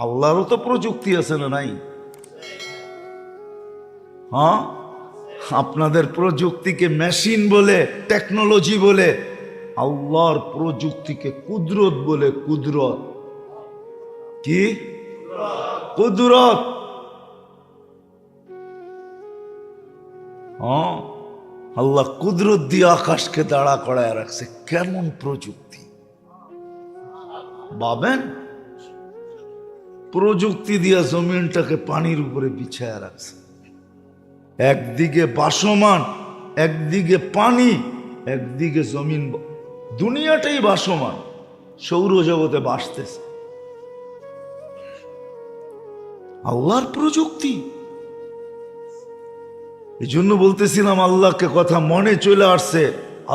আল্লাহরও তো প্রযুক্তি আছে না নাই? হ্যাঁ, আপনাদের প্রযুক্তিকে মেশিন বলে, টেকনোলজি বলে, আল্লাহর প্রযুক্তিকে কুদরত বলে। কুদরত কি? কুদরত। হ্যাঁ, আল্লাহ কুদরত দিয়ে আকাশকে দাঁড়া করায় রাখছে। কেমন প্রযুক্তি ভাবেন! প্রযুক্তি দিয়া জমিনটাকে পানির উপরে বিছায়া রাখছে। একদিকে ভাসমান, একদিকে পানি, একদিকে জমিন। দুনিয়াটাই ভাসমান, সৌরজগতে ভাসতেছে। আল্লাহর প্রযুক্তি। এই জন্য বলতেছিলাম, আল্লাহকে কথা মনে চলে আসছে।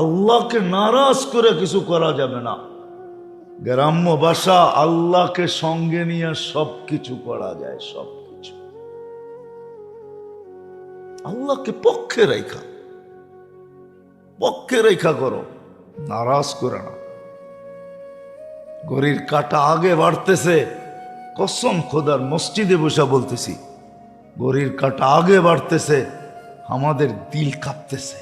আল্লাহকে নারাজ করে কিছু করা যাবে না। গ্রাম্য ভাষা, আল্লাহকে সঙ্গে নিয়ে সবকিছু করা যায়। সবকিছু আল্লাহকে পক্ষে রেখা করো, নারাজ করে না। ঘড়ির কাঁটা আগে বাড়তেছে, কসম খোদার মসজিদে বসে বলতেছি, ঘড়ির কাঁটা আগে বাড়তেছে, আমাদের দিল কাঁপতেছে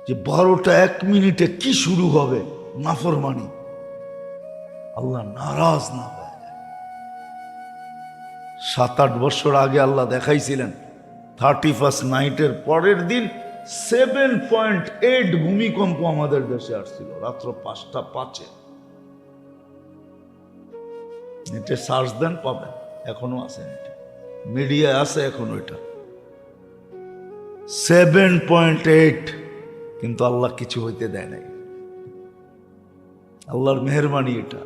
যে 12টা 1 মিনিটে কি শুরু হবে। নাফরমানি, আল্লাহ নারাজ না হয়ে যায়। 7-8 বছর আগে আল্লাহ দেখাইছিলেন, 31st নাইটের পরের দিন 7.8 ভূমিকম্প আমাদের দেশে আসছিল, রাত্র 5টা 5-এ। নেটে সার্চ দেন, পাবেন। এখনো আছে, নেটে মিডিয়ায় আছে এখনো। এটা 7.8, কিন্তু আল্লাহ কিছু হইতে দেয় নাই। আল্লাহর মেহেরবানি এটা।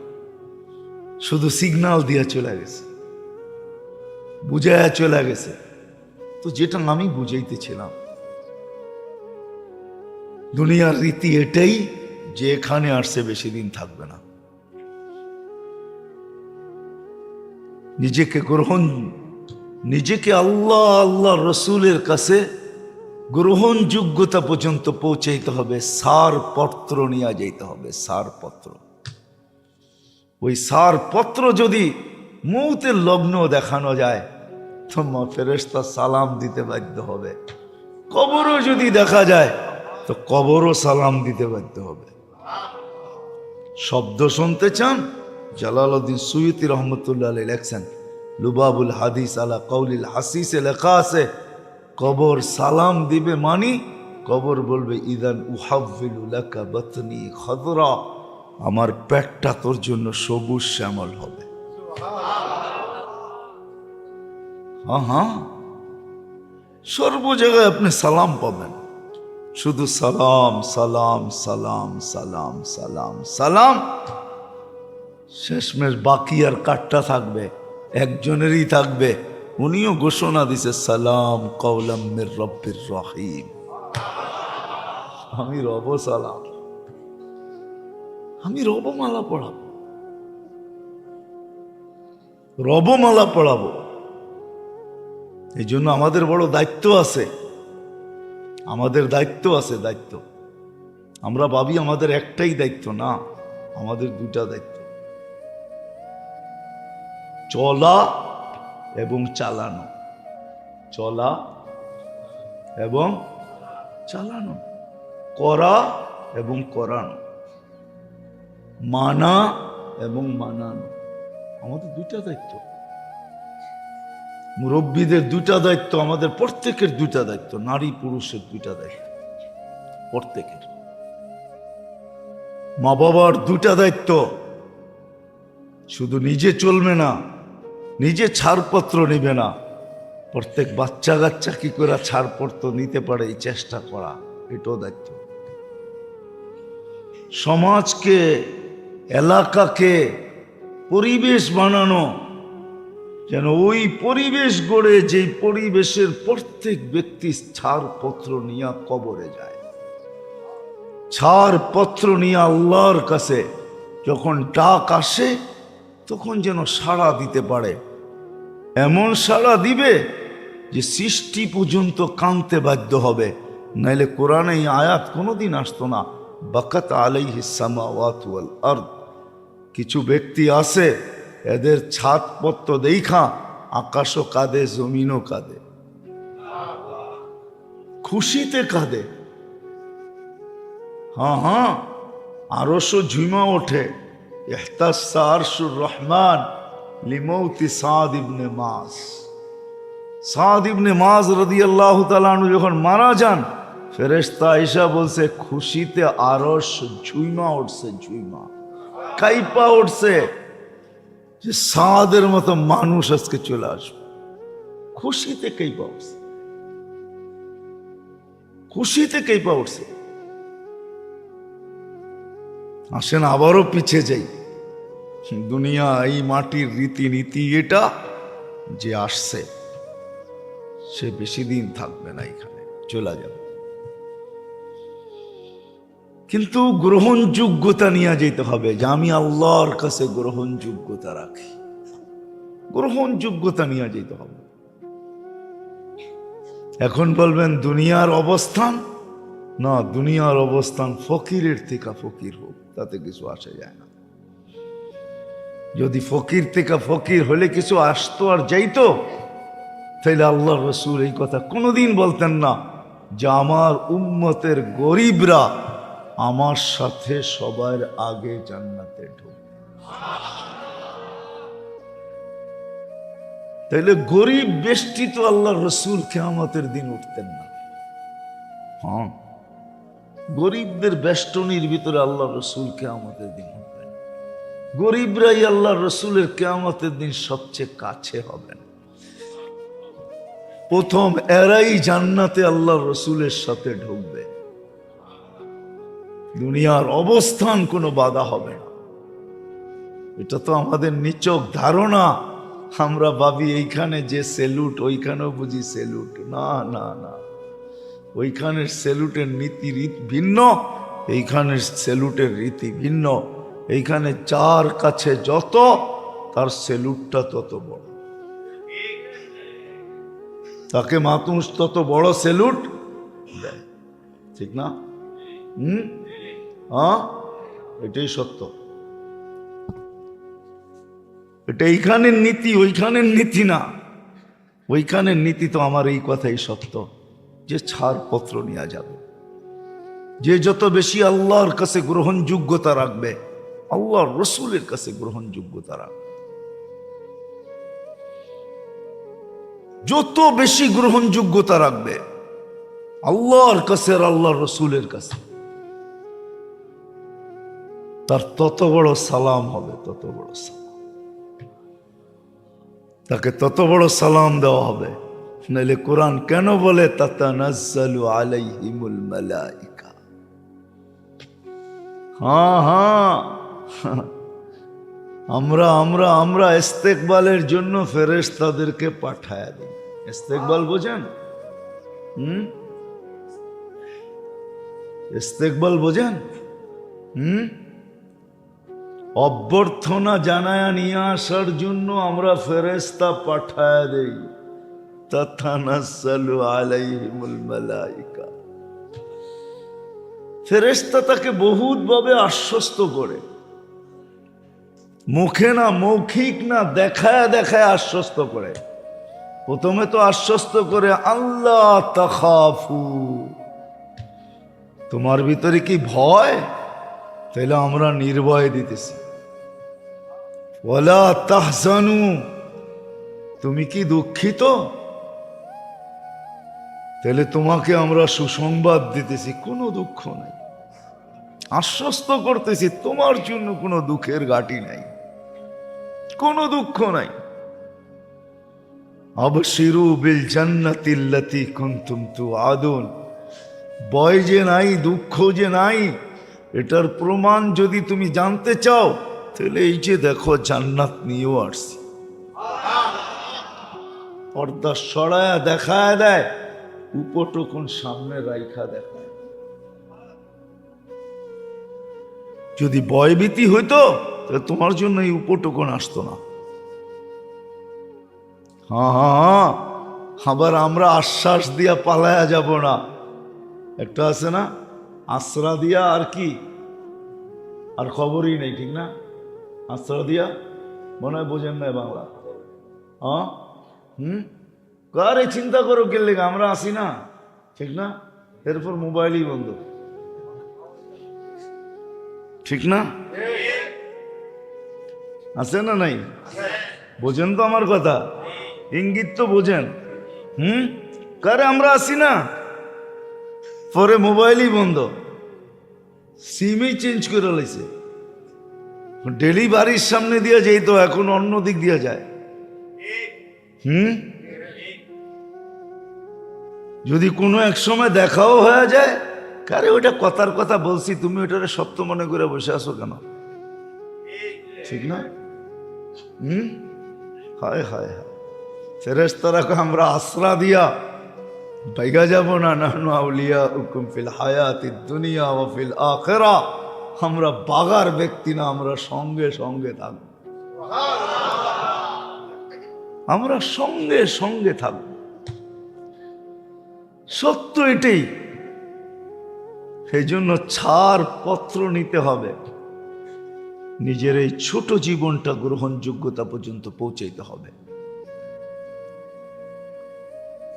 শুধু সিগন্যাল দিয়ে চলে গেছে, বুঝাইয়া চলে গেছে। তো যেটা আমি বুঝাইতেছিলাম, দুনিয়ার রীতি এটাই যে এখানে আসছে বেশি দিন থাকবে না। নিজেকে আল্লাহ রসুলের কাছে গ্রহণযোগ্যতা পর্যন্ত পৌঁছাইতে হবে। সারপত্র নিয়ে যাইতে হবে, সারপত্র। ওই সারপত্র যদি মৌতের লগ্ন দেখানো যায়, তো ফেরেশতা সালাম দিতে বাধ্য হবে। কবরও যদি দেখা যায়, তো কবরও সালাম দিতে বাধ্য হবে। শব্দ শুনতে চান? জালালউদ্দিন সুয়ুতি রহমতুল্লাহ আলাইহি লেখছেন, লুবাবুল হাদিস আলা কওলিল হাসিসে লেখা আছে, কবর সালাম দিবে মানি, কবর বলবে ইদান উহাব্বিলু লাকা বাতনি খাদরা, আমার পেটটা তোর জন্য সবুজ শ্যামল হবে। হ্যাঁ, সর্ব জায়গায় আপনি সালাম পাবেন। শুধু সালাম সালাম সালাম সালাম সালাম সালাম। শেষমেশ বাকি আর কাটটা থাকবে, একজনেরই থাকবে। উনিও ঘোষণা দিছে, সালাম কওলাম মির রব্বির রহিম। আমি রব সালাম, আমি রবমালা পড়াবো, রবমালা পড়াবো। এই জন্য আমাদের বড় দায়িত্ব আছে, আমাদের দায়িত্ব আছে। দায়িত্ব আমরা ভাবি আমাদের একটাই দায়িত্ব, না, আমাদের 2টা দায়িত্ব, চলা এবং চালানো। চলা এবং চালানো, করা এবং করানো, মানা এবং মানানো, আমাদের 2টা দায়িত্ব। মুরব্বীদের 2টা দায়িত্ব, আমাদের প্রত্যেকের 2টা দায়িত্ব, নারী পুরুষের 2টা দায়িত্ব প্রত্যেকের। মা বাবার 2টা দায়িত্ব। শুধু নিজে চলবে না, নিজে ছাড়পত্র নিবে না, প্রত্যেক বাচ্চা কাচ্চা কি করে ছাড়পত্র নিতে পারে এই চেষ্টা করা, এটাও দায়িত্ব। সমাজকে, এলাকাকে পরিবেশ বানানো, যেন ওই পরিবেশ গড়ে যেই পরিবেশের প্রত্যেক ব্যক্তি ছাড়পত্র নিয়ে কবরে যায়। ছাড়পত্র নিয়ে আল্লাহর কাছে যখন ডাক আসে, তখন যেন সাড়া দিতে পারে। এমন সাড়া দিবে যে সৃষ্টি পর্যন্ত কাঁদতে বাধ্য হবে। নাইলে কোরআনে এই আয়াত কোনোদিন আসতো না, বাকাত আলাইহিস সামাওয়াতু ওয়াল আরদ। কিছু ব্যক্তি আছে এদের ছাদপত্র দেখা আকাশও কাঁদে, জমিনও কাঁদে, খুশিতে কাঁদে। হ্যাঁ, আরশও ঝুমা ওঠে। ইহতাসসা আরশুর রহমান লিমৌতি সাদ ইবনে মাস। সাদ ইবনে মাস রাদিয়াল্লাহু তাআলা আনহু যখন মারা যান, ফেরেশতা আয়েশা বলছে খুশিতে আরশ ঝুমা উঠছে, ঝুমা কাইপা উঠছে, যে সাদের মতো মানুষ আজকে চলে আসবে। খুশিতে কাইপা উঠছে, খুশিতে কাইপা উঠছে। আসেন আবারও পিছিয়ে যাই। দুনিয়া এই মাটির রীতিনীতি এটা, যে আসছে সে বেশি দিন থাকবে না, এখানে চলে যাবে। কিন্তু গ্রহণযোগ্যতা নিয়ে যেতে হবে, যে আমি আল্লাহর কাছে গ্রহণযোগ্যতা রাখি। গ্রহণযোগ্যতা নিয়ে যেতে হবে। এখন বলবেন দুনিয়ার অবস্থান, না, দুনিয়ার অবস্থান ফকিরের থেকে ফকির হোক, তাতে কিছু আসে যায় না। যদি ফকির থেকে ফকির হলে কিছু আসতো আর যাইতো, তাইলে আল্লাহ রসুল এই কথা কোনোদিন বলতেন না যে আমার উম্মতের গরিবরা আমার সাথে সবার আগে জান্নাতে ঢুকবে। তাইলে গরিব বেষ্টিত আল্লাহ রসুল কিয়ামতের দিন উঠতেন না। হ্যাঁ, গরিবদের বেষ্টনীর ভিতরে আল্লাহ রসুল কিয়ামতের দিন উঠবেন। গরিবরাই আল্লাহ রসুলের কিয়ামতের দিন সবচেয়ে কাছে হবেন। প্রথম এরাই জান্নাতে আল্লাহ রসুলের সাথে ঢুকবে। দুনিয়ার অবস্থান কোনো বাধা হবে না। এটা তো আমাদের নিচক ধারণা। আমরা ভাবি এইখানে যে সেলুট, ওইখানেও বুঝি সেলুট। না না না, ওইখানের সেলুটের নীতি রীতি ভিন্ন, এইখানের সেলুটের রীতি ভিন্ন। এইখানে যার কাছে যত, তার সেলুটটা তত বড়, তাকে মানুষ তত বড় সেলুট দেয়। ঠিক না? হ্যাঁ, এটাই সত্য। এটা এইখানের নীতি, ওইখানের নীতি না। ওইখানের নীতি তো আমার এই কথাই সত্য, যে ছাড়পত্র নেওয়া যাবে। যে যত বেশি আল্লাহর কাছে গ্রহণযোগ্যতা রাখবে, আল্লাহর রসুলের কাছে গ্রহণযোগ্যতা রাখবে, যত বেশি গ্রহণযোগ্যতা রাখবে আল্লাহর কাছে আর আল্লাহর রসুলের কাছে, তার তত বড় সালাম হবে, তত বড় সালাম। তাকে তত বড় সালাম দেওয়া হবে। নাইলে কোরআন কেন বলে তাতানাজ্জালু আলাইহিমুল মালাইকা? হ্যাঁ, আমরা আমরা আমরা ইস্তেকবালের জন্য ফেরেশতাদেরকে পাঠায় দিই। ইস্তেকবাল বোঝেন? ইস্তেকবাল বোঝেন? অভ্যর্থনা জানায়া নিয়ে আসার জন্য আমরা ফেরেশতা পাঠায় দেই। তাতানাজ্জালু আলাইহিমুল মালাইকা। ফেরেশতা তাকে বহুত ভাবে আশ্বস্ত করে, মুখে না, মৌখিক না, দেখায় দেখায় আশ্বস্ত করে। প্রথমে তো আশ্বস্ত করে আল্লাহ তাখাফু, তোমার ভিতরে কি ভয়? তাহলে আমরা নির্ভয় দিতেছি। ওয়ালা তাহজানু, তুমি কি দুঃখিত? তাহলে তোমাকে আমরা সুসংবাদ দিতেছি, কোনো দুঃখ নাই। আশ্বস্ত করতেছি তোমার জন্য কোনো দুঃখের ঘাটি নাই, কোনো দুঃখ নাই। আবশিরু বিল জান্নাতিল্লাতী কুনতুম তুআদুন। ভয় যে নাই, দুঃখ যে নাই, এটার প্রমাণ যদি তুমি জানতে চাও, তাহলে এই যে দেখো জান্নাত নিয়েও আসছি। পর্দা সরায়া দেখায় দেয়, উপটকন সামনে রাইখা দেখায়। যদি ভয়ভীতি হইতো তাহলে তোমার জন্য এই উপটকন আসতো না। হ্যাঁ, আবার আমরা আশ্বাস দিয়া পালায়া যাব না। একটা আছে না, আশ্রা দিয়া আর কি, আর খবরই নেই, ঠিক না? আশ্রা দিয়া মনে হয় বোঝেন নাই বাংলা। হ্যাঁ, কারে চিন্তা করো কে লেগে, আমরা আসি না, ঠিক না? এরপর মোবাইলই বন্ধ, ঠিক না? আছে না নাই? বোঝেন তো আমার কথা, ইঙ্গিত তো বোঝেন। কারে আমরা আসি না, পরে মোবাইলই বন্ধ, সিমই চেঞ্জ করে লাইছে। ডেলি বাড়ির সামনে দিয়ে যাই তো, এখন অন্য দিক দিয়ে যায়। যদি কোনো এক সময় দেখাও হয়ে যায়, কারে ওইটা কথার কথা বলছি, তুমি ওটারে সত্য মনে করে বসে আছো কেন, ঠিক না? হায় হায় হায়, ফেরেশতারাকে আমরা আশ্রা দিয়া বাইগা যাব না, নাহনু আউলিয়াউকুম ফিল হায়াতিদ দুনিয়া ওয়া ফিল আখিরা। আমরা বাগার ব্যক্তি না, আমরা সঙ্গে সঙ্গে থাকব, আমরা সঙ্গে সঙ্গে থাকব। সত্য এটাই। সেই জন্য ছাড় পত্র নিতে হবে, নিজের এই ছোট জীবনটা গ্রহণযোগ্যতা পর্যন্ত পৌঁছাইতে হবে।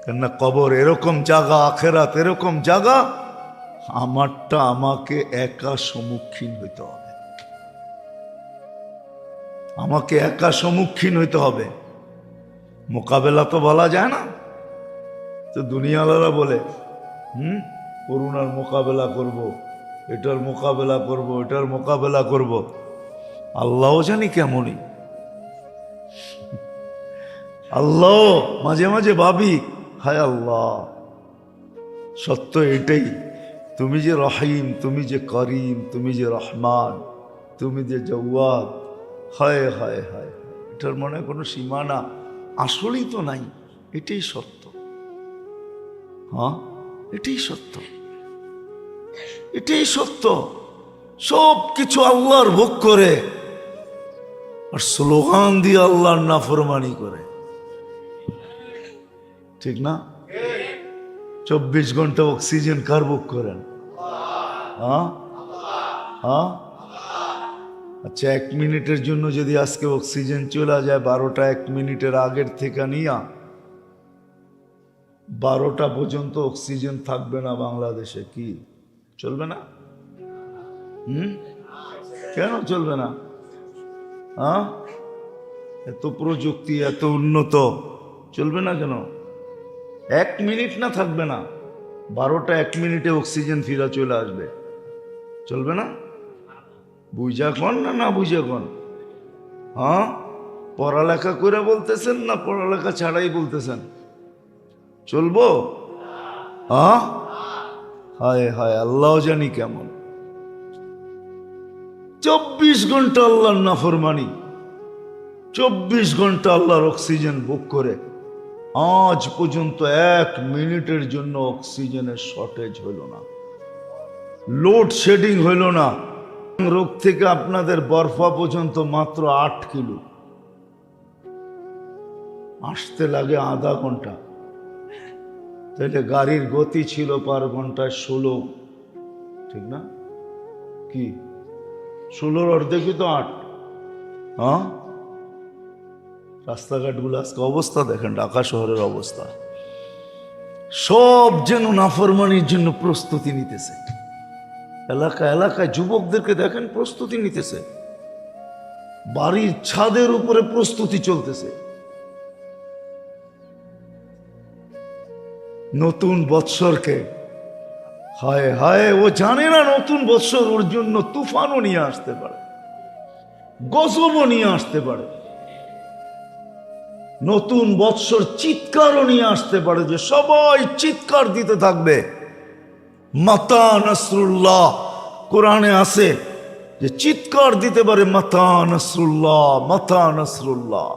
কেননা কবর এরকম জায়গা, আখেরাত এরকম জায়গা, আমারটা আমাকে একা সম্মুখীন হইতে হবে, আমাকে একা সম্মুখীন হইতে হবে। মোকাবেলা তো বলা যায় না, তো দুনিয়াওয়ালারা বলে করোনার মোকাবেলা করব, এটার মোকাবেলা করব, এটার মোকাবেলা করব। আল্লাহ জানি কেমনই। আল্লাহ মাঝে মাঝে ভাবি, হায় আল্লাহ, সত্য এটাই, তুমি যে রহিম, তুমি যে করিম, তুমি যে রহমান, তুমি যে জওয়াদ, হায় হায় হায়, এটার মনে কোনো সীমানা আসলেই তো নাই। এটাই সত্য। হ্যাঁ, এটাই সত্য, এটাই সত্য। সব কিছু আল্লাহর ভোগ করে আর স্লোগান দিয়ে আল্লাহর নাফরমানি করে, ঠিক না? 24 ঘন্টা অক্সিজেন কার ভোগ করেন? হ্যাঁ হ্যাঁ, আচ্ছা 1 মিনিটের জন্য যদি আজকে অক্সিজেন চলে যায় 12টা 1 মিনিটের আগের থেকে নিয়া 12টা পর্যন্ত অক্সিজেন থাকবে না বাংলাদেশে, কি চলবে না? কেন চলবে না? হ্যাঁ, এত প্রযুক্তি, এত উন্নত, চলবে না কেন? 1 মিনিট না থাকবে না, 12টা 1 মিনিটে অক্সিজেন ফিরা চলে আসবে, চলবে না? বুঝা কন না, না বুঝা কন? হ্যাঁ, পড়ালেখা করে বলতেছেন না পড়ালেখা ছাড়াই বলতেছেন? চলবো? হ্যাঁ, হায় হায়, আল্লাহ জানি কেমন। 24 ঘন্টা আল্লাহর নাফরমানি, 24 ঘন্টা আল্লাহর অক্সিজেন বুক করে আজ পর্যন্ত 1 মিনিটের জন্য অক্সিজেনের শর্টেজ হইল না, লোড শেডিং হইল না। রোগ থেকে আপনাদের বরফা পর্যন্ত মাত্র 8 কিলো, আসতে লাগে আধা ঘন্টা। তাহলে গাড়ির গতি ছিল পার ঘন্টায় 16, ঠিক না? কি 16-র অর্ধেকই তো 8। হ্যাঁ, রাস্তাঘাটগুলো আজকে অবস্থা দেখেন, ঢাকা শহরের অবস্থা, সব যেন নাফরমানির জন্য প্রস্তুতি নিতেছে। এলাকা এলাকায় যুবকদেরকে দেখেন প্রস্তুতি নিতেছে, বাড়ির ছাদের উপরে প্রস্তুতি চলতেছে। নতুন বৎসরকে, হায় হায়, ও জানে না নতুন বৎসর ওর জন্য তুফানও নিয়ে আসতে পারে, গজবও নিয়ে আসতে পারে, নতুন বৎসর চিৎকারও নিয়ে আসতে পারে, যে সবাই চিৎকার দিতে থাকবে মাতা নাসরুল্লাহ। কোরআনে আছে যে চিৎকার দিতে পারে মাতা নাসরুল্লাহ, মাতা নাসরুল্লাহ,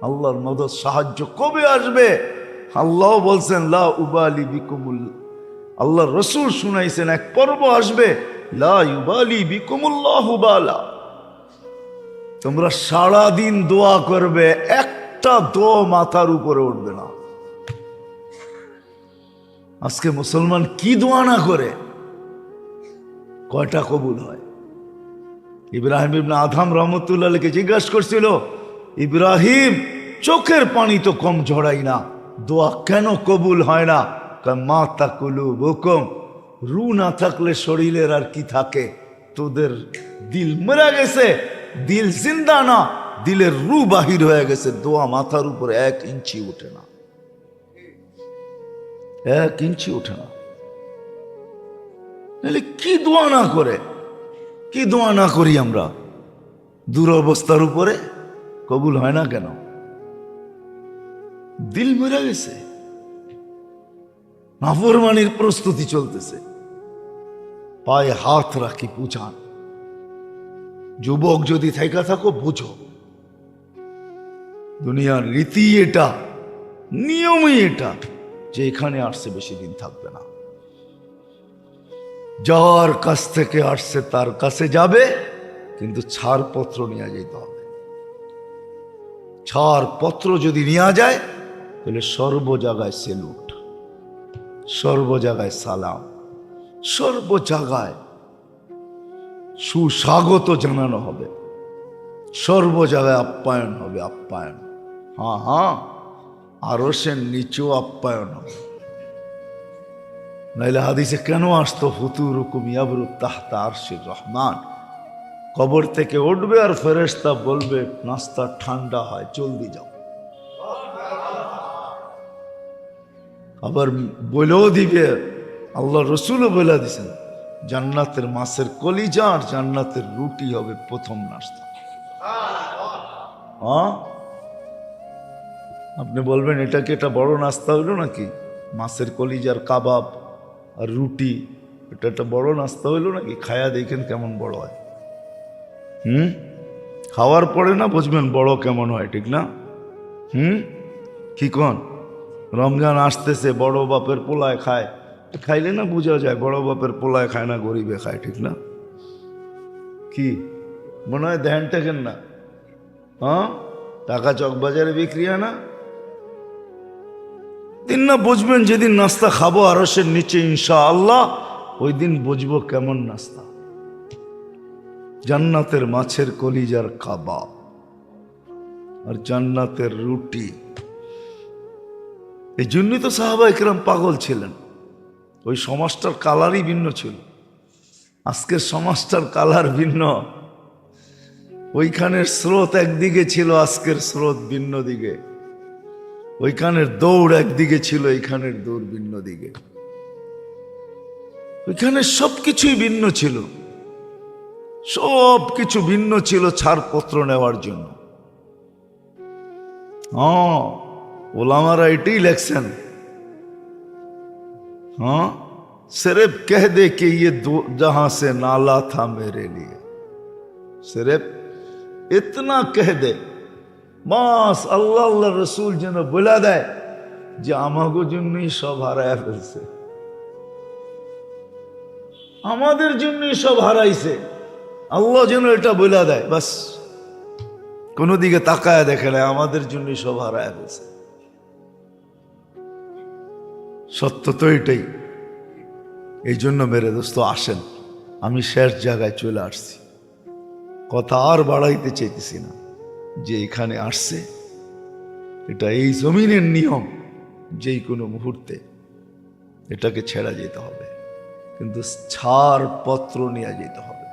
আল্লাহর মদদ সাহায্য কবে আসবে? আল্লাহ বলছেন লা উবালি বিকুমুল, আল্লাহ রসুল শুনাইছেন এক পর্ব আসবে, লা উবালি বিকুমুল্লাহু বালা। তোমরা সারাদিন দোয়া করবে, একটা দোয়া মাথার উপরে উঠবে না। আজকে মুসলমান কি দোয়া না করে, কয়টা কবুল হয়? ইব্রাহিম ইবনে আদম রহমতুল্লাহ আলাইহিকে জিজ্ঞাসা করছিল, ইব্রাহিম চোখের পানি তো কম ঝরাই না, দোয়া কেন কবুল হয় না? মা তাকুলু বুকুম, রু না থাকলে শরীরের আর কি থাকে? তোদের দিল মরে গেছে, দিল জিন্দা না, দিলের রু বাহির হয়ে গেছে, দোয়া মাথার উপর 1 ইঞ্চি ওঠে না, 1 ইঞ্চি ওঠে না। কি দোয়া না করে, কি দোয়া না করি আমরা? দুরবস্থার উপরে কবুল হয় না কেন? দিল মরে গেছে, নাফরমানির প্রস্তুতি চলতেছে, পায়ে হাত রাখি বুঝান। যুবক যদি থাইকা থাকো, বুঝো দুনিয়ার রীতি এটা, নিয়মই এটা, যে এখানে আসছে বেশি দিন থাকবে না। যার কাছ থেকে আসছে তার কাছে যাবে, কিন্তু ছাড়পত্র নিয়ে যেতে হবে। ছাড়পত্র যদি নেওয়া যায়, তাহলে সর্ব জায়গায় সেলুট, সর্ব জায়গায় সালাম, সর্ব জায়গায় সুস্বাগত জানানো হবে, সর্ব জায়গায় আপ্যায়ন হবে, আপ্যায়ন। হ্যাঁ হ্যাঁ, আরো সে নিচেও আপ্যায়ন হবে। নাইলে হাদিসে কেন আসতো ফুতুরুকুম ইয়াবরু তাহতা আরশির রহমান? কবর থেকে উঠবে আর ফেরেশতা বলবে, নাস্তা ঠান্ডা হয়, জলদি যাও। আবার বলেও দিবে, আল্লাহ রসুলও বলে দিছেন, জান্নাতের মাছের কলিজা আর জান্নাতের রুটি হবে প্রথম নাস্তা। হ্যাঁ, আপনি বলবেন এটা কি এটা বড় নাস্তা হইলো নাকি? মাছের কলিজার কাবাব আর রুটি, এটা একটা বড় নাস্তা হইলো নাকি? খায়া দেখেন কেমন বড় হয়। খাওয়ার পরে না বুঝবেন বড় কেমন হয়, ঠিক না? কি কন? রমজান আসতেছে, বড় বাপের পোলায় খায়, খাইলে না বোঝা যায় বড় বাপের পোলায় খায় না গরিবে খায়, ঠিক না? কি মনে হয় ধ্যান টেকেন না? হ্যাঁ, টাকা চকবাজারে বিক্রি হয় না? দিন না বুঝবেন যেদিন নাস্তা খাবো আরশের নিচে ইনশাআল্লাহ, ওই দিন বুঝবো কেমন নাস্তা। জান্নাতের মাছের কলিজার কাবাব আর জান্নাতের রুটি। এই জন্যই তো সাহাবা ইকরাম পাগল ছিলেন। ওই সমাজটার কালারই ভিন্ন ছিল, আজকের সমাজটার কালার ভিন্ন। ওইখানের স্রোত একদিকে ছিল, আজকের স্রোত ভিন্ন দিকে। ওইখানের দৌড় একদিকে ছিল, এইখানের দৌড় ভিন্ন দিকে। ওইখানে সবকিছুই ভিন্ন ছিল, সব কিছু ভিন্ন ছিল ছাড়পত্র নেওয়ার জন্য। হ্যাঁ, ওলামারা এটাই লেখছেন। हाँ, सिर्फ कह दे कि ये दो जहां से नाला था मेरे लिए, सिर्फ इतना कह दे, বাস আল্লাহ আল্লাহ রসুল যেন বলে দেয় যে আমাগো জন্যই সব হারায় ফেলছে, আমাদের জন্যই সব হারাইছে। আল্লাহ যেন এটা বলে দেয়, বাস কোনো দিকে তাকায় দেখে না, আমাদের জন্যই সব হারায় ফেলছে। সত্য তো এটাই। এই জন্য মেরে দোস্ত আসেন, আমি শেষ জায়গায় চলে আসছি, কথা আর বাড়াইতে চাইতেছি না। যে এখানে আসছে, এটা এই জমিনের নিয়ম, যেই কোনো মুহূর্তে এটাকে ছেড়া যেতে হবে, কিন্তু ছাড়পত্র নিয়ে যেতে হবে,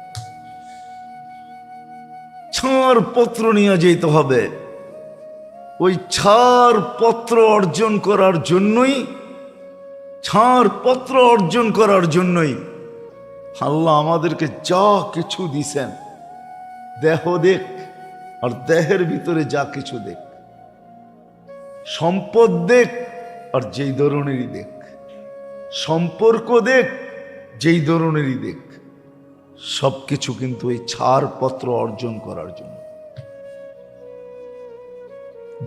ছাড়পত্র নিয়ে যেতে হবে। ওই ছাড়পত্র অর্জন করার জন্যই, ছাড়পত্র অর্জন করার জন্যই আল্লাহ আমাদেরকে যা কিছু দিছেন, দেহ দেখ আর দেহের ভিতরে যা কিছু দেখ, সম্পদ দেখ আর যেই ধরনেরই দেখ, সম্পর্ক দেখ যেই ধরনেরই দেখ, সবকিছু কিন্তু এই ছাড়পত্র অর্জন করার জন্য।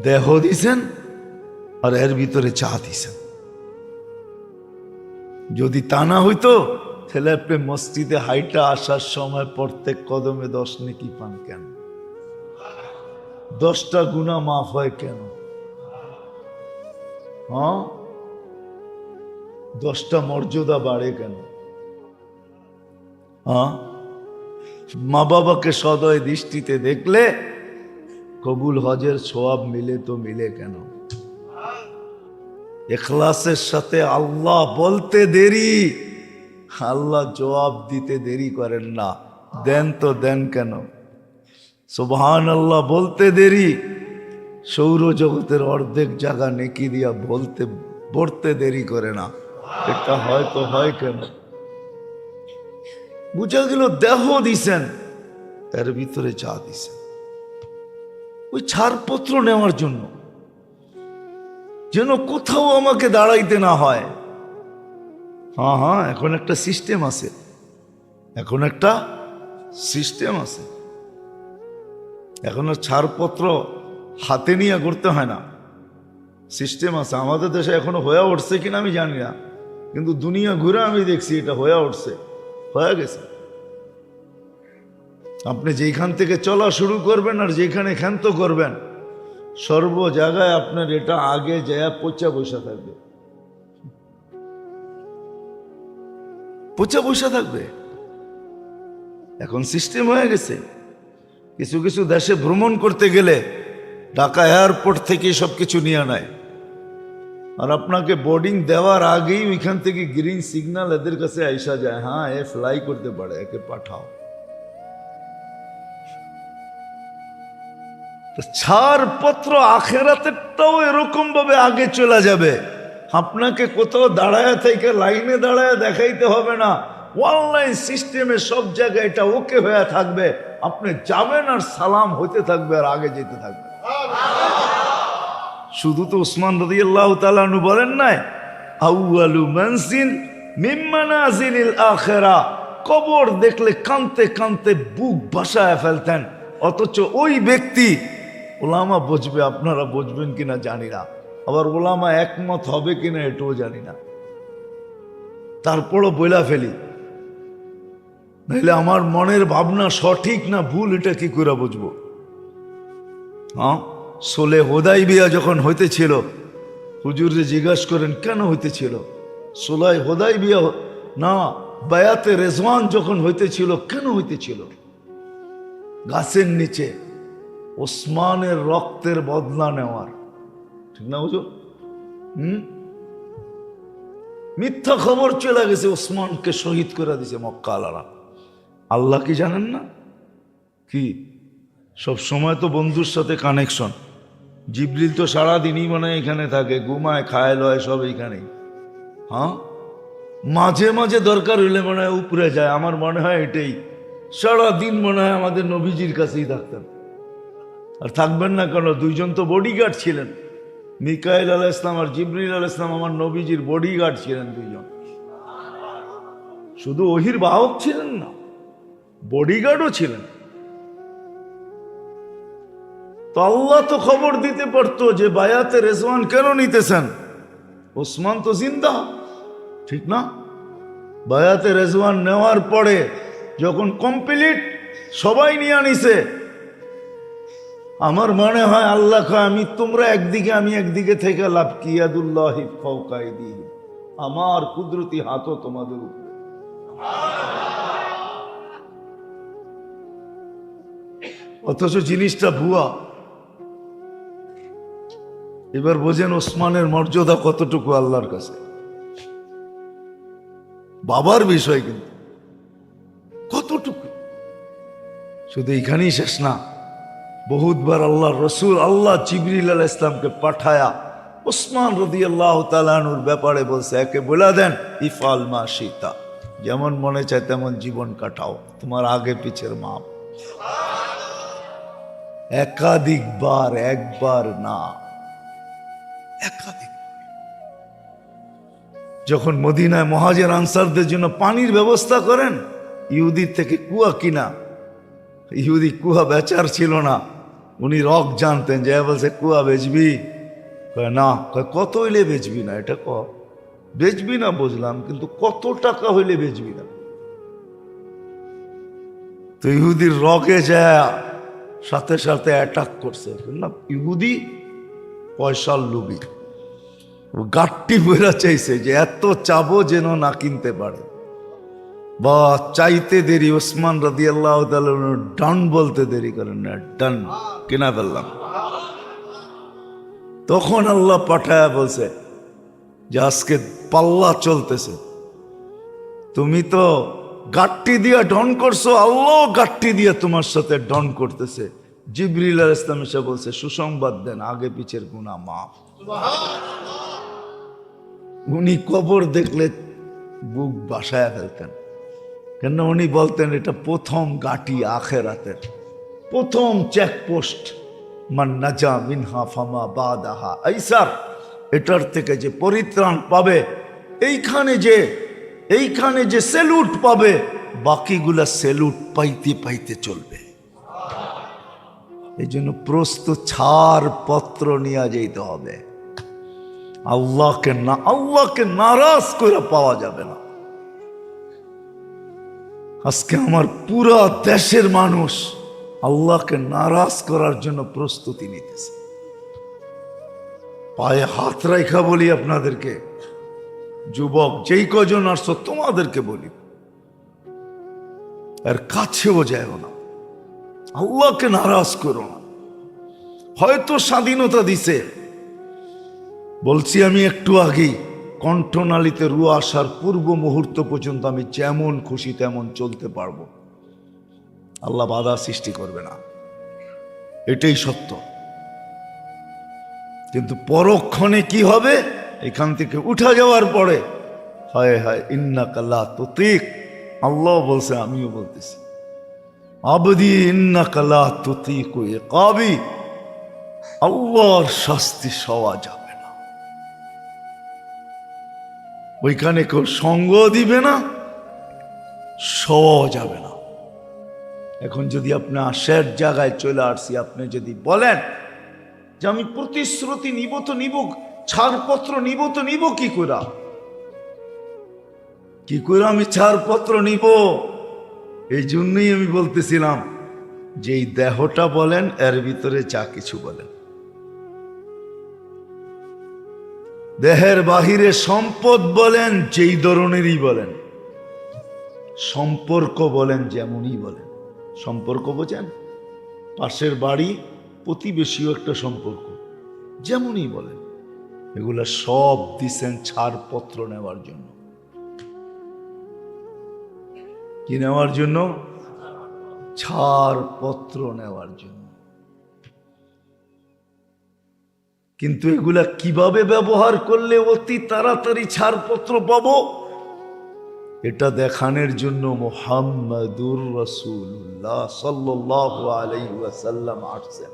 দেহ দিছেন আর এর ভিতরে চা দিছেন। যদি তা না হইতো তাহলে আপনি মসজিদে হাইটা আসার সময় প্রত্যেক কদমে 10 নেকি পান কেন? 10টা গুনাহ মাফ হয় কেন? হ্যাঁ, 10টা মর্যাদা বাড়ে কেন? হ্যাঁ, মা বাবাকে সদয় দৃষ্টিতে দেখলে কবুল হজের সওয়াব মিলে তো মিলে কেন? ইখলাসের সাথে আল্লাহ বলতে দেরি, আল্লাহ জবাব দিতে দেরি করেন না। দেন তো দেন কেন? সুবহানাল্লাহ বলতে দেরি, সৌরজগতের অর্ধেক জায়গা নেকি দিয়া পড়তে দেরি করে না। এটা হয়তো হয় কেন? বুঝা গেল দেহ দিছেন, এর ভিতরে যা দিছেন ওই ছাড়পত্র নেওয়ার জন্য, যেন কোথাও আমাকে দাঁড়াইতে না হয়। হ্যাঁ হ্যাঁ, এখন একটা সিস্টেম আছে, এখন একটা সিস্টেম আছে। এখন আর ছাড়পত্র হাতে নিয়ে করতে হয় না, সিস্টেম আছে। আমাদের দেশে এখনো হয়ে উঠছে কিনা আমি জানি না, কিন্তু দুনিয়া ঘুরে আমি দেখছি এটা হয়ে উঠছে, হয়ে গেছে। আপনি যেখান থেকে চলা শুরু করবেন আর যেখানে ক্ষান্ত করবেন, সর্ব জায়গায় আপনার এটা আগে যায় পচা বসা থাকবে, পচা বসা থাকবে। এখন সিস্টেম হয়ে গেছে। কিছু কিছু দেশে ভ্রমণ করতে গেলে ঢাকা এয়ারপোর্ট থেকে সবকিছু নিয়ে নেয়, আর আপনাকে বোর্ডিং দেওয়ার আগেই ওইখান থেকে গ্রিন সিগন্যাল এদের কাছে আইসা যায়, হ্যাঁ এ ফ্লাই করতে পারে, একে পাঠাও। ছাড়পত্র আখেরাতেরটাও এরকম ভাবে আগে চলে যাবে। আপনাকে কোথাও দাঁড়ায় থেকে লাইনে দাঁড়ায় দেখাইতে হবে না, অনলাইন সিস্টেমে সব জায়গায় এটা ওকে হয়ে থাকবে। আপনি যাবেন আর সালাম হইতে থাকবে আর আগে যেতে থাকবে। শুধু তো উসমান রাদিয়াল্লাহু তাআলা আনহু বলেন নাই, আউয়ালু মানজিল মিন মানাজিলিল আখিরা, কবর দেখলে কাঁদতে কাঁদতে বুক ভাসায় ফেলতেন। অথচ ওই ব্যক্তি, ওলামা বুঝবে, আপনারা বুঝবেন কিনা জানি না, আবার ওলামা একমত হবে কিনা এটাও জানি না, তারপরও বইলা ফেলি, নাহলে আমার মনের ভাবনা সঠিক না ভুল এটা কি করে বুঝবো? হ্যাঁ, সোলে হোদাইবিয়া যখন হইতেছিল, হুজুরে জিজ্ঞাসা করেন কেন হইতেছিল? সোলাই হোদাইবিয়া না, বায়াতে রেজওয়ান যখন হইতেছিল কেন হইতেছিল? গাছের নিচে ওসমানের রক্তের বদলা নেওয়ার, ঠিক না হুজুর? মিথ্যা খবর চলে গেছে, ওসমানকে শহীদ করে দিছে মক্কা আলারা। আল্লাহ কি জানেন না? কি সব সময় তো বন্ধুর সাথে কানেকশন। জিবরিল তো সারাদিনই মনে হয় এখানে থাকে, ঘুমায়, খায়, লয়, সব এইখানেই। হ্যাঁ, মাঝে মাঝে দরকার হইলে মনে হয় উপরে যায়। আমার মনে হয় এটাই, সারাদিন মনে হয় আমাদের নবীজির কাছেই থাকতেন। আর থাকবেন না কেন? দুইজন তো বডিগার্ড ছিলেন, মিকাইল আলাইহিস সালাম আর জিবরিল আলাইহিস সালাম আমার নবীজির বডিগার্ড ছিলেন দুইজন। শুধু ওহির বাহক ছিলেন না, বডিগার্ডও ছিলেন। তো আল্লাহ তো খবর দিতে পারতো যে বায়াতে রেজওয়ান কেন নিতেছেন, ওসমান তো জিন্দা, ঠিক না? বায়াতে রেজওয়ান নেওয়ার পরে যখন কমপ্লিট সবাই নিয়ে আনিছে, আমার মনে হয় আল্লাহ কয়, আমি তোমরা একদিকে আমি একদিকে থেকে লাভ কি, ইয়াদুল্লাহি ফাওকা আইদিহিম, আমার কুদরতি হাতও তোমাদের উপরে। অথচ জিনিসটা ভুয়া। এবার বোঝেন ওসমানের মর্যাদা কতটুকু আল্লাহর কাছে। বাবার বিষয় কিন্তু কতটুকু, শুধু এখানেই শেষ না। বহুতবার আল্লাহ রসুল, আল্লাহ জিবরিল আলাইহিস সালামকে পাঠায়া ওসমান রাদিয়াল্লাহু তাআলা আনহুর ব্যাপারে বলছে, একে বলে দেন ইফআল মা শিতা, যেমন মনে চায় তেমন জীবন কাটাও, তোমার আগে পিছের মাপ। একাধিকবার, একবার না, একাধিক। যখন মদিনায় মুহাজির আনসারদের জন্য পানির ব্যবস্থা করেন, ইহুদির থেকে কুয়া কিনা, ইহুদি কুয়া বেচার ছিল না, উনি রক জানতেন, যে বলছে কুয়া বেচবি? না। কত হইলে বেচবি? না এটা বেচবি না বুঝলাম, কিন্তু কত টাকা হইলে বেচবি না? তো ইহুদির রকে যায় সাথে সাথে অ্যাটাক করছে না, ইহুদি পয়সার লোভী, গাট্টি বইরা চাইছে যে এত চাবো যেন না কিনতে পারে। বা চাইতে দেরি, ওসমান রাদিয়াল্লাহু তাআলা ডান বলতে দেরি করেন না, ডান কিনা বললাম। তখন আল্লাহ পাঠায়া বলছে যে আজকে পাল্লা চলতেছে, তুমি তো গাট্টি দিয়া ডন করছো, আল্লাহ গাট্টি দিয়া তোমার সাথে ডন করতেছে। জিবরিল আলাইহিস সালাম এসে বলছে সুসংবাদ দেন, আগে পিছের গুনাহ মাফ। উনি কবর দেখলে বুক বাসায় ফেলতেন, কেন উনি বলতেন এটা প্রথম গাটি আখেরাতের, প্রথম চেকপোস্ট। মান নাজা মিনহা ফামা বাদাহা আইসার, এটার থেকে যে পরিত্রাণ পাবে, এইখানে যে সেলুট পাবে, বাকিগুলা সেলুট পাইতে পাইতে চলবে। এই জন্য প্রস্তুত ছাড় পত্র নিয়ে যেতে হবে। আল্লাহকে নারাজ করে পাওয়া যাবে না। আজকে আমার পুরা দেশের মানুষ আল্লাহকে নারাজ করার জন্য প্রস্তুতি নিতেছে। পায়ে হাত রাখা বলি আপনাদেরকে, যুবক যেই কজন আসছো তোমাদেরকে বলি, আর কাছেও যায় না, আল্লাহকে নারাজ করো না। হয়তো স্বাধীনতা দিছে, বলছি আমি একটু আগেই, কণ্ঠনালীতে রু আসার পূর্ব মুহূর্ত পর্যন্ত আমি যেমন খুশি তেমন চলতে পারবো, আল্লাহ বাধা সৃষ্টি করবে না, এটাই সত্য। কিন্তু পরক্ষণে কি হবে, এখান থেকে উঠা যাওয়ার পরে হায় হায় ইন্নাকা লা তুতিক, আল্লাহ বলছে আমিও বলতেছি, আবদি ইন্নাকা লা তুতিকু ইকাবি, আল্লাহর শাস্তি সওয়া যাবে না। ওইখানে কেউ সঙ্গ দিবে না, সওয়া যাবে না। এখন যদি আপনি আশের জায়গায় চলে আসছি, আপনি যদি বলেন যে আমি প্রতিশ্রুতি নিব তো নিব, ছাড়পত্র নিব তো নিব, কি করে আমি ছাড়পত্র নিব? এই জন্যই আমি বলতেছিলাম যে এই দেহটা বলেন, এর ভিতরে যা কিছু বলেন, দেহের বাহিরে সম্পদ বলেন যেই ধরনেরই বলেন, সম্পর্ক বলেন যেমনই বলেন। সম্পর্ক বোঝেন, পাশের বাড়ি, প্রতিবেশীও একটা সম্পর্ক, যেমনই বলেন, এগুলা সব দিছেন ছাড়পত্র নেওয়ার জন্য। কি নেওয়ার জন্য? ছাড়পত্র নেওয়ার জন্য। কিন্তু এগুলা কিভাবে ব্যবহার করলে অতি তাড়াতাড়ি ছাড়পত্র পাবো, এটা দেখানোর জন্য মুহাম্মাদুর রাসূলুল্লাহ সাল্লাল্লাহু আলাইহি ওয়াসাল্লাম আসছেন,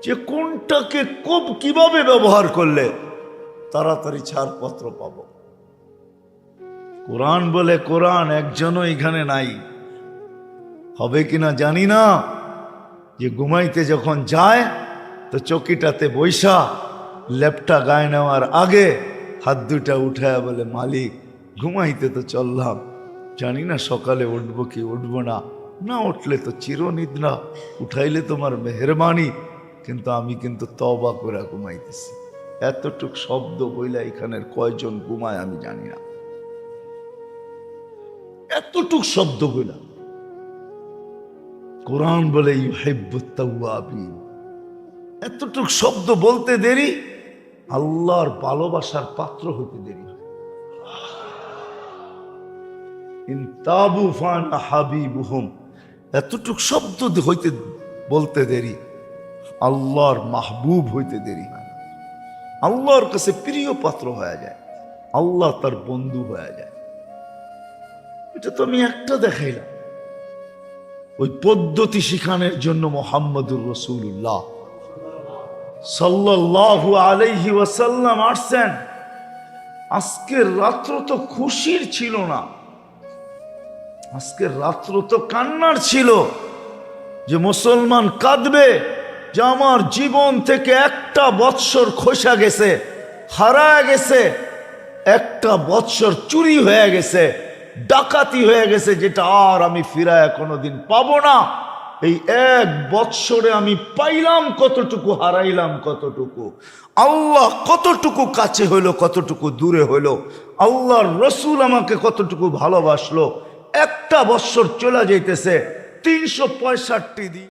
যে কোনটাকে কিভাবে ব্যবহার করলে তাড়াতাড়ি ছাড়পত্র পাবো। কোরআন বলে, কোরআন একজনও এখানে নাই, হবে কিনা জানি না, যে ঘুমাইতে যখন যায় তো চকিটাতে বৈশা লেপটা গায়ে নেওয়ার আগে হাত দুটা উঠায় বলে, মালিক ঘুমাইতে তো চললাম, জানি না সকালে উঠবো কি উঠবো না, না উঠলে তো চিরনিদ্রা, উঠাইলে তোমার মেহেরবানি, কিন্তু আমি কিন্তু তওবা করে ঘুমাইতেছি। এতটুক শব্দ বইলা এখানের কয়জন ঘুমায় আমি জানি না, এতটুক শব্দ বইলা। কোরআন বলে ইউহিব্বুত তাওয়াবিন, এতটুক শব্দ বলতে দেরি, আল্লাহর ভালোবাসার পাত্র হতে দেরি হয়। ইন তাবু ফানা হাবিবুহুম, এতটুক শব্দ হইতে বলতে দেরি, আল্লাহর মাহবুব হইতে দেরি হয়, আল্লাহর কাছে প্রিয় পাত্র হয়ে যায়, আল্লাহ তার বন্ধু হয়ে যায়। এটা তো আমি একটা দেখাইলাম। ওই পদ্ধতি শিখানোর জন্য মুহাম্মাদুর রাসূলুল্লাহ সাল্লাল্লাহু আলাইহি ওয়াসাল্লাম আসছেন। আজকের রাত্র তো খুশির ছিল না, আজকের রাত্র তো কান্নার ছিল, যে মুসলমান কাঁদবে যে আমার জীবন থেকে একটা বৎসর খসা গেছে, হারায় গেছে, একটা বৎসর চুরি হয়ে গেছে, ডাকাতি হয়ে গেছে, যেটা আর আমি ফিরায় কোনোদিন পাবো না। এই 1 বৎসরে আমি পাইলাম কতটুকু, হারাইলাম কতটুকু, আল্লাহ কতটুকু কাছে হইল, কতটুকু দূরে হইল, আল্লাহর রসুল আমাকে কতটুকু ভালোবাসলো। একটা বৎসর চলে যাইতেছে, 365 দিন।